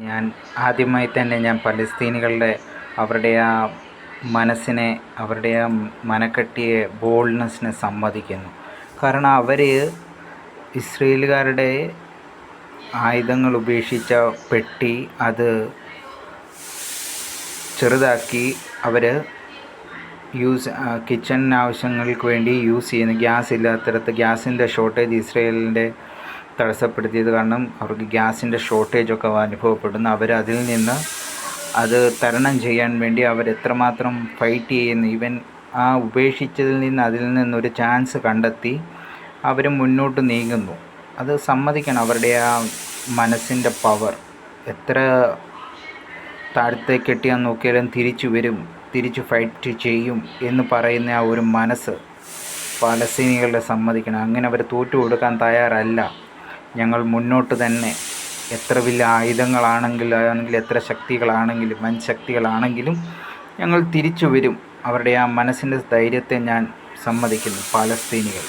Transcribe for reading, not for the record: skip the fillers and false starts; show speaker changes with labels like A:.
A: ഞാൻ ആദ്യമായി തന്നെ ഞാൻ പലസ്തീനികളുടെ അവരുടെ ആ മനസ്സിനെ, അവരുടെ ആ മനക്കട്ടിയെ, ബോൾഡ്നെസ്സിനെ സമ്മതിക്കുന്നു. കാരണം അവർ ഇസ്രയേലുകാരുടെ ആയുധങ്ങൾ ഉപേക്ഷിച്ച പെട്ടി അത് ചെറുതാക്കി അവർ കിച്ചൺ ആവശ്യങ്ങൾക്ക് വേണ്ടി യൂസ് ചെയ്യുന്നു. ഗ്യാസ് ഇല്ലാത്തിടത്ത് ഗ്യാസിൻ്റെ ഷോർട്ടേജ് ഇസ്രയേലിൻ്റെ തടസ്സപ്പെടുത്തിയത് കാരണം അവർക്ക് ഗ്യാസിൻ്റെ ഷോർട്ടേജൊക്കെ അനുഭവപ്പെടുന്നു. അവരതിൽ നിന്ന് അത് തരണം ചെയ്യാൻ വേണ്ടി അവരെത്രമാത്രം ഫൈറ്റ് ചെയ്യുന്നു. ഈവൻ ആ ഉപേക്ഷിച്ചതിൽ നിന്ന് അതിൽ നിന്നൊരു ചാൻസ് കണ്ടെത്തി അവർ മുന്നോട്ട് നീങ്ങുന്നു. അത് സമ്മതിക്കണം. അവരുടെ ആ മനസ്സിൻ്റെ പവർ എത്ര താഴത്തേക്ക് കെട്ടിയാൽ നോക്കിയാലും തിരിച്ചു വരും, തിരിച്ച് ഫൈറ്റ് ചെയ്യും എന്ന് പറയുന്ന ആ ഒരു മനസ്സ് പാലസ്തീനികളുടെ സമ്മതിക്കണം. അങ്ങനെ അവർ തോറ്റു കൊടുക്കാൻ തയ്യാറല്ല. ഞങ്ങൾ മുന്നോട്ട് തന്നെ, എത്ര വലിയ ആയുധങ്ങളാണെങ്കിലും എത്ര ശക്തികളാണെങ്കിലും വൻ ശക്തികളാണെങ്കിലും ഞങ്ങൾ തിരിച്ചു വരും. അവരുടെ ആ മനസ്സിൻ്റെ ധൈര്യത്തെ ഞാൻ സമ്മതിക്കുന്നു. പാലസ്തീനികൾ